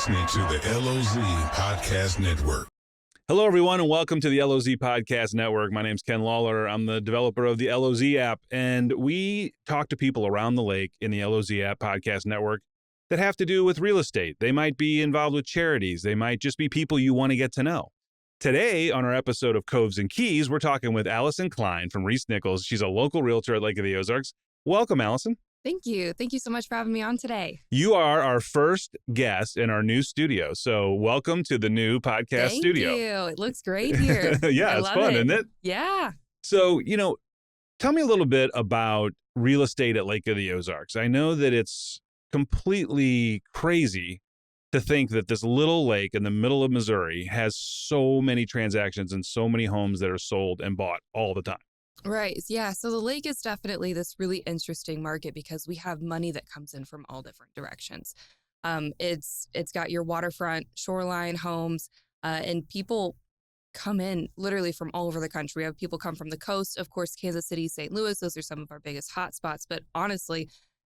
listening to the LOZ Podcast Network. Hello, everyone, and welcome to the LOZ Podcast Network. My name's Ken Lawler. I'm the developer of the LOZ app, and we talk to people around the lake in the LOZ app podcast network that have to do with real estate. They might be involved with charities. They might just be people you want to get to know. Today, on our episode of Coves and Keys, we're talking with Allyson Cline from Reese Nichols. She's a local realtor at Lake of the Ozarks. Welcome, Allyson. Thank you. Thank you so much for having me on today. You are our first guest in our new studio. So welcome to the new podcast studio. Thank you. It looks great here. Yeah, it's fun, isn't it? Yeah. So, tell me a little bit about real estate at Lake of the Ozarks. I know that it's completely crazy to think that this little lake in the middle of Missouri has so many transactions and so many homes that are sold and bought all the time. Right. Yeah. So the lake is definitely this really interesting market because we have money that comes in from all different directions. It's got your waterfront, shoreline homes, and people come in literally from all over the country. We have people come from the coast, of course, Kansas City, St. Louis. Those are some of our biggest hotspots. But honestly,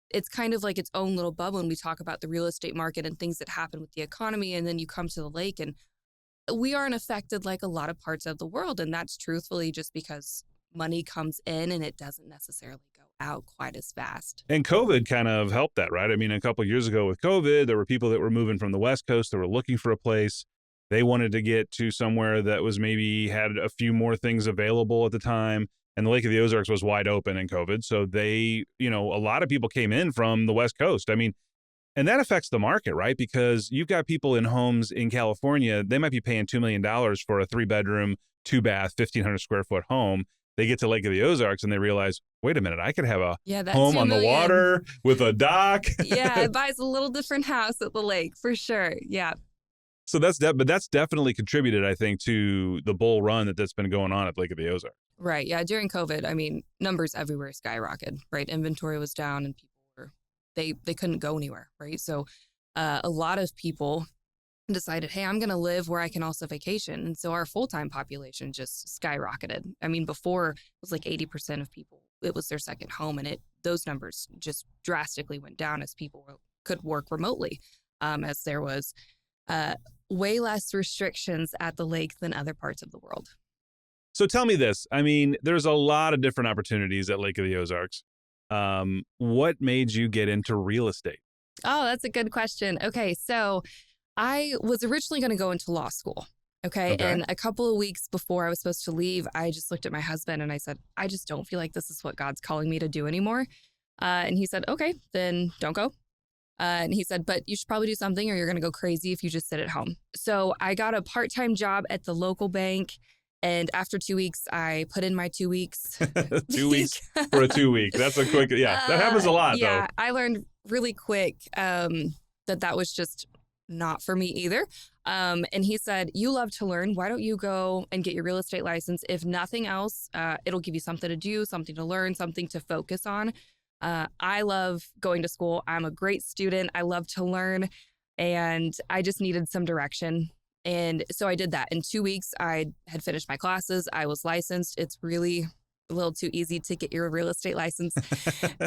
it's kind of like its own little bubble when we talk about the real estate market and things that happen with the economy. And then you come to the lake and we aren't affected like a lot of parts of the world. And that's truthfully just because money comes in and it doesn't necessarily go out quite as fast. And COVID kind of helped that, right? I mean, a couple of years ago with COVID, there were people that were moving from the West Coast that were looking for a place. They wanted to get to somewhere that was maybe had a few more things available at the time. And the Lake of the Ozarks was wide open in COVID. So a lot of people came in from the West Coast. I mean, and that affects the market, right? Because you've got people in homes in California, they might be paying $2 million for a 3-bedroom, 2-bath, 1,500 square foot home. They get to Lake of the Ozarks and they realize, wait a minute, I could have a home on the water with a dock. Yeah, it buys a little different house at the lake for sure. Yeah. So that's definitely contributed, I think, to the bull run that's been going on at Lake of the Ozarks. Right. Yeah. During COVID, I mean, numbers everywhere skyrocketed, right? Inventory was down and people they couldn't go anywhere, right? So a lot of people decided, hey, I'm going to live where I can also vacation. And so our full-time population just skyrocketed. I mean, before it was like 80% of people, it was their second home. And those numbers just drastically went down as people could work remotely, as there was way less restrictions at the lake than other parts of the world. So tell me this. I mean, there's a lot of different opportunities at Lake of the Ozarks. What made you get into real estate? Oh, that's a good question. Okay, so I was originally going to go into law school. Okay. And a couple of weeks before I was supposed to leave, I just looked at my husband and I said, I just don't feel like this is what God's calling me to do anymore. And he said, okay, then don't go. And he said, but you should probably do something or you're going to go crazy if you just sit at home. So I got a part-time job at the local bank. And after 2 weeks, I put in my 2 weeks. 2 weeks for a 2 week. That's a quick, that happens a lot, though. Yeah, I learned really quick that was just not for me either. And he said, you love to learn. Why don't you go and get your real estate license? If nothing else, it'll give you something to do, something to learn, something to focus on. I love going to school. I'm a great student. I love to learn. And I just needed some direction. And so I did that. In 2 weeks, I had finished my classes. I was licensed. It's really a little too easy to get your real estate license.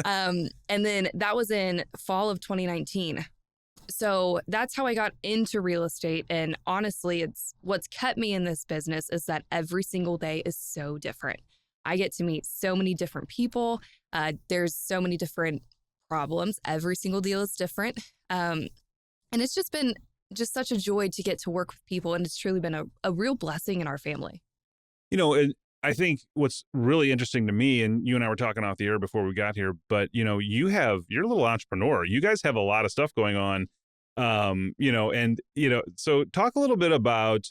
And then that was in fall of 2019. So that's how I got into real estate. And honestly, it's what's kept me in this business is that every single day is so different. I get to meet so many different people. There's so many different problems. Every single deal is different. And it's just been such a joy to get to work with people. And it's truly been a real blessing in our family. I think what's really interesting to me, and you and I were talking off the air before we got here, but, you're a little entrepreneur. You guys have a lot of stuff going on, so talk a little bit about,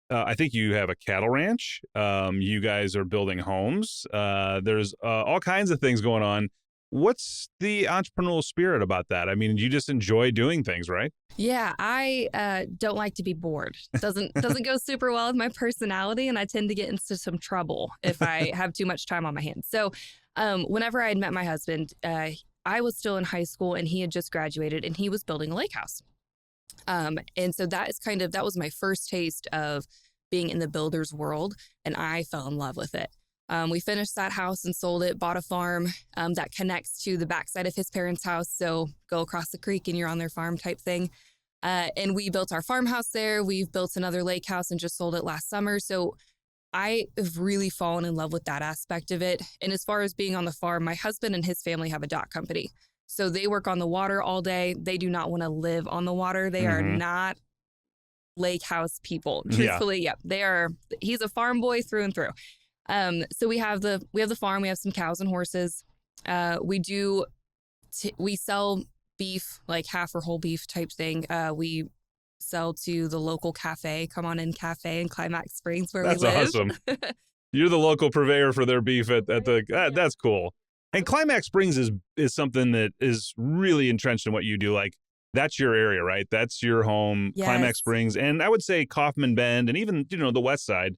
I think you have a cattle ranch. You guys are building homes. There's all kinds of things going on. What's the entrepreneurial spirit about that? I mean, you just enjoy doing things, right? Yeah, I don't like to be bored. Doesn't go super well with my personality, and I tend to get into some trouble if I have too much time on my hands. So whenever I had met my husband, I was still in high school, and he had just graduated, and he was building a lake house. And so that was my first taste of being in the builder's world, and I fell in love with it. We finished that house and sold it, bought a farm that connects to the backside of his parents' house. So go across the creek and you're on their farm type thing. And we built our farmhouse there. We've built another lake house and just sold it last summer. So I have really fallen in love with that aspect of it. And as far as being on the farm, my husband and his family have a dock company. So they work on the water all day. They do not want to live on the water. They are not lake house people. Truthfully, they are. He's a farm boy through and through. So we have the farm. We have some cows and horses. We sell beef, like half or whole beef type thing. We sell to the local cafe, Come On In Cafe in Climax Springs, where we live. That's awesome. You're the local purveyor for their beef at the. That's cool. And Climax Springs is something that is really entrenched in what you do. Like, that's your area, right? That's your home, yes. Climax Springs. And I would say Kaufman Bend and even, the west side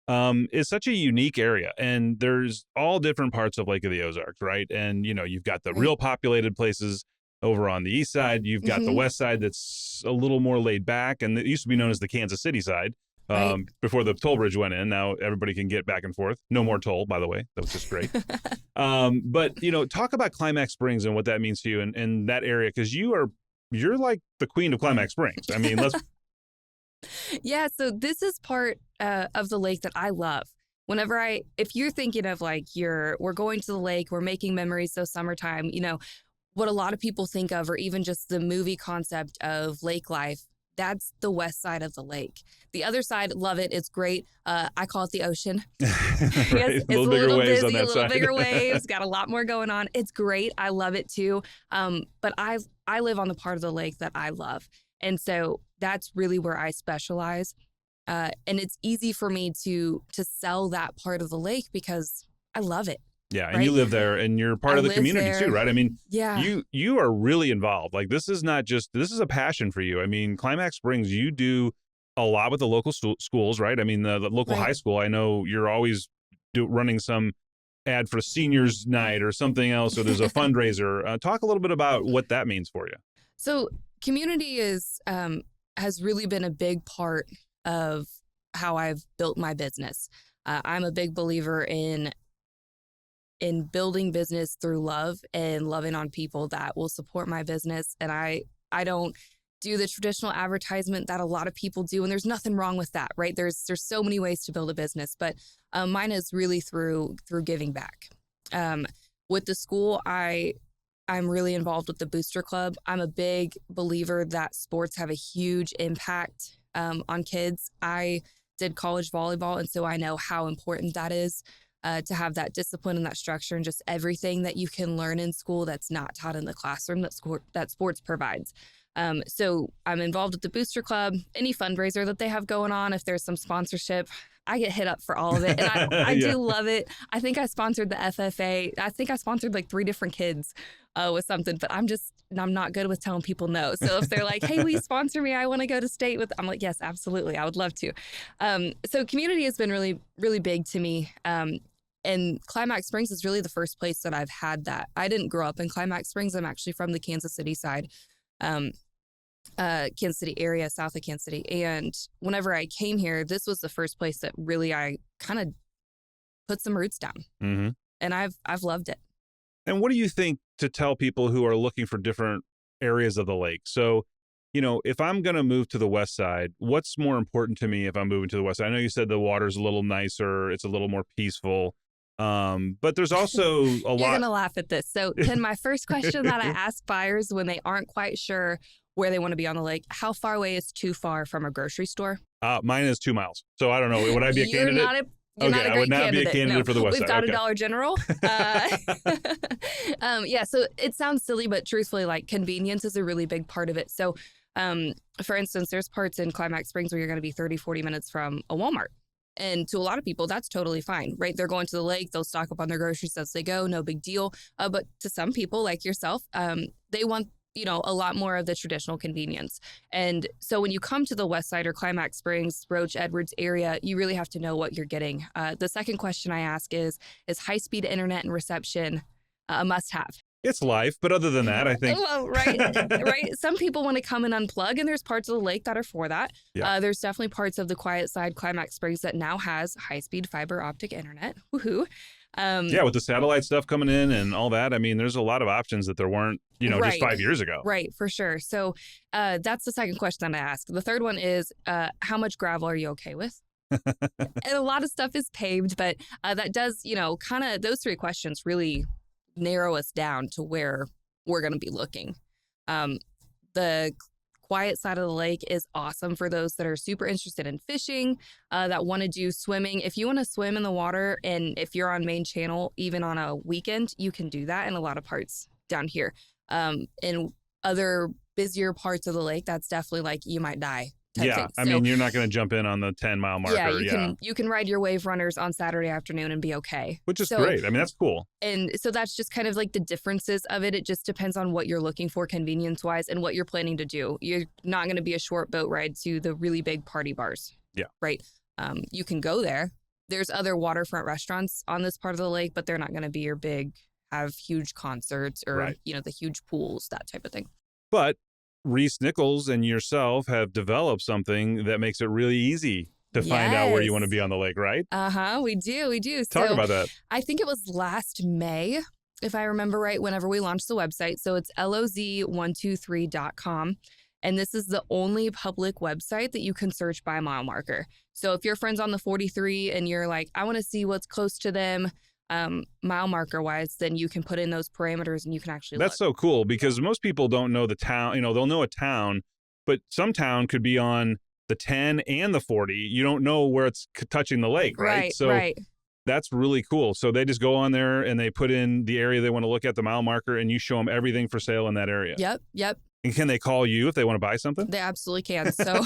is such a unique area. And there's all different parts of Lake of the Ozarks, right? And, you've got the real populated places over on the east side. You've got the west side that's a little more laid back. And it used to be known as the Kansas City side. Before the toll bridge went in. Now everybody can get back and forth. No more toll, by the way. That was just great. But, talk about Climax Springs and what that means to you and that area, because you're like the queen of Climax Springs. I mean, let's. Yeah, so this is part of the lake that I love. If you're thinking of like we're going to the lake, we're making memories this summertime, what a lot of people think of, or even just the movie concept of lake life, that's the west side of the lake. The other side, love it. It's great. I call it the ocean. Right. It's a little waves busy, on that a little side. bigger waves, got a lot more going on. It's great. I love it too. But I live on the part of the lake that I love. And so that's really where I specialize. And it's easy for me to sell that part of the lake because I love it. Yeah, and you live there, and you're part of the community too, right? I mean, yeah. you are really involved. Like, this is a passion for you. I mean, Climax Springs, you do a lot with the local schools, right? I mean, the local high school, I know you're always running some ad for seniors night or something else, or there's a fundraiser. Talk a little bit about what that means for you. So community has really been a big part of how I've built my business. I'm a big believer in building business through love and loving on people that will support my business. And I don't do the traditional advertisement that a lot of people do. And there's nothing wrong with that, right? There's so many ways to build a business, but mine is really through giving back. With the school, I'm really involved with the Booster Club. I'm a big believer that sports have a huge impact on kids. I did college volleyball, and so I know how important that is. To have that discipline and that structure and just everything that you can learn in school that's not taught in the classroom that sports provides. So I'm involved with the Booster Club, any fundraiser that they have going on. If there's some sponsorship, I get hit up for all of it. And I do love it. I think I sponsored the FFA. I think I sponsored like 3 different kids with something, but I'm not good with telling people no. So if they're like, hey, will you sponsor me? I want to go to state with, I'm like, yes, absolutely. I would love to. So community has been really, really big to me. And Climax Springs is really the first place that I've had that. I didn't grow up in Climax Springs. I'm actually from the Kansas City side, Kansas City area, south of Kansas City. And whenever I came here, this was the first place that really I kind of put some roots down. Mm-hmm. And I've loved it. And what do you think to tell people who are looking for different areas of the lake? So, if I'm going to move to the west side, what's more important to me if I'm moving to the west side? I know you said the water's a little nicer. It's a little more peaceful. But there's also a lot. You're going to laugh at this. So, Ken, my first question that I ask buyers when they aren't quite sure where they want to be on the lake, how far away is too far from a grocery store? Mine is 2 miles. So I don't know. Would I be a candidate? You're not a great I would not candidate. be a candidate for the west side. We've got a Dollar General. So it sounds silly, but truthfully, like, convenience is a really big part of it. So, for instance, there's parts in Climax Springs where you're going to be 30, 40 minutes from a Walmart. And to a lot of people, that's totally fine, right? They're going to the lake, they'll stock up on their groceries as they go, no big deal. But to some people like yourself, they want, a lot more of the traditional convenience. And so when you come to the west side or Climax Springs, Roach, Edwards area, you really have to know what you're getting. The second question I ask is high-speed internet and reception a must-have? It's life, but other than that, I think. Well, right. Some people want to come and unplug, and there's parts of the lake that are for that. Yeah. There's definitely parts of the quiet side, Climax Springs, that now has high-speed fiber optic internet. Woohoo! Yeah, with the satellite stuff coming in and all that, I mean, there's a lot of options that there weren't, just Right. 5 years ago. Right, for sure. So that's the second question that I ask. The third one is, how much gravel are you okay with? And a lot of stuff is paved, but that does, kind of those three questions really narrow us down to where we're going to be looking. The quiet side of the lake is awesome for those that are super interested in fishing, that want to do swimming. If you want to swim in the water, and if you're on main channel, even on a weekend, you can do that in a lot of parts down here. In other busier parts of the lake, that's definitely like you might die. Yeah, I mean, you're not going to jump in on the 10-mile marker. Yeah, you can ride your wave runners on Saturday afternoon and be okay. Which is great. I mean, that's cool. And so that's just kind of like the differences of it. It just depends on what you're looking for convenience-wise and what you're planning to do. You're not going to be a short boat ride to the really big party bars. Yeah. Right? You can go there. There's other waterfront restaurants on this part of the lake, but they're not going to be your big, have huge concerts or, the huge pools, that type of thing. But Reese Nichols and yourself have developed something that makes it really easy to find out where you want to be on the lake, right? We do. Talk about that. I think it was last May, if I remember right, whenever we launched the website. So it's loz123.com. And this is the only public website that you can search by mile marker. So if your friend's on the 43 and you're like, I want to see what's close to them, mile marker wise, then you can put in those parameters and you can actually That's look. so cool, because most people don't know the town. They'll know a town, but some town could be on the 10 and the 40. You don't know where it's touching the lake, right? So that's really cool. So they just go on there and they put in the area they want to look at, the mile marker, and you show them everything for sale in that area. Yep. And can they call you if they want to buy something? They absolutely can. So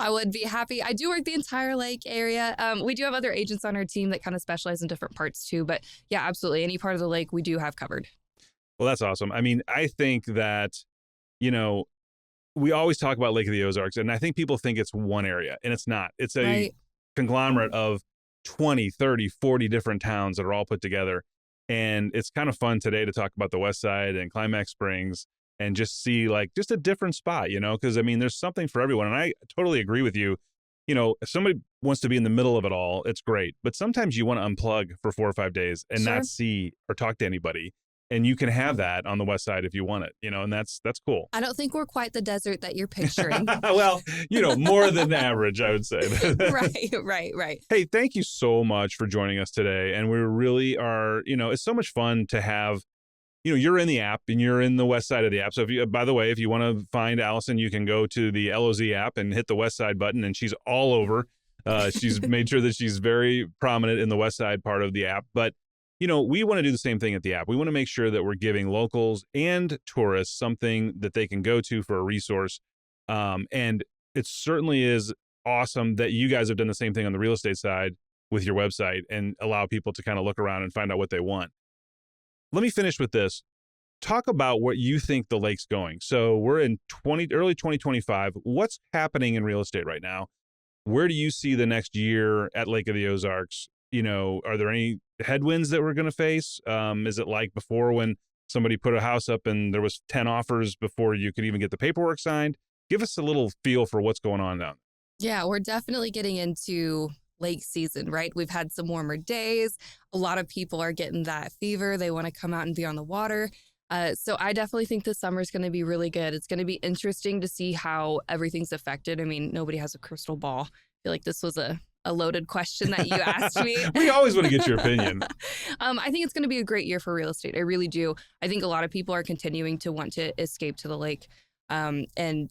I would be happy. I do work the entire lake area. We do have other agents on our team that kind of specialize in different parts too. But yeah, absolutely. Any part of the lake we do have covered. Well, that's awesome. I mean, I think that, we always talk about Lake of the Ozarks, and I think people think it's one area, and it's not. It's a conglomerate of 20, 30, 40 different towns that are all put together. And it's kind of fun today to talk about the West Side and Climax Springs and just see just a different spot, because I mean, there's something for everyone. And I totally agree with you. If somebody wants to be in the middle of it all, it's great. But sometimes you want to unplug for 4 or 5 days and not see or talk to anybody. And you can have that on the West Side if you want it, and that's cool. I don't think we're quite the desert that you're picturing. Well, more than average, I would say. Right. Hey, thank you so much for joining us today. And we really are, it's so much fun to have, you're in the app and you're in the West Side of the app. So by the way, if you want to find Allyson, you can go to the LOZ app and hit the West Side button, and she's all over. She's made sure that she's very prominent in the West Side part of the app. But we want to do the same thing at the app. We want to make sure that we're giving locals and tourists something that they can go to for a resource. And it certainly is awesome that you guys have done the same thing on the real estate side with your website and allow people to kind of look around and find out what they want. Let me finish with this. Talk about what you think the lake's going. So we're in early 2025. What's happening in real estate right now? Where do you see the next year at Lake of the Ozarks? Are there any headwinds that we're going to face? Is it like before when somebody put a house up and there was 10 offers before you could even get the paperwork signed? Give us a little feel for what's going on now. Yeah, we're definitely getting into lake season, right? We've had some warmer days. A lot of people are getting that fever. They want to come out and be on the water. So I definitely think this summer is going to be really good. It's going to be interesting to see how everything's affected. I mean, nobody has a crystal ball. I feel like this was a loaded question that you asked me. We always want to get your opinion. I think it's going to be a great year for real estate. I really do. I think a lot of people are continuing to want to escape to the lake. And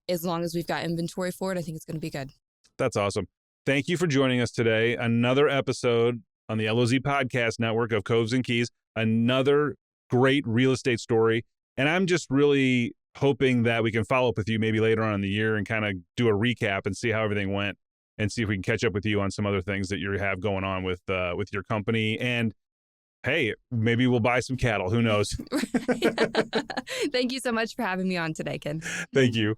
as long as we've got inventory for it, I think it's going to be good. That's awesome. Thank you for joining us today. Another episode on the LOZ Podcast Network of Coves and Keys. Another great real estate story. And I'm just really hoping that we can follow up with you maybe later on in the year and kind of do a recap and see how everything went and see if we can catch up with you on some other things that you have going on with your company. And hey, maybe we'll buy some cattle. Who knows? Thank you so much for having me on today, Ken. Thank you.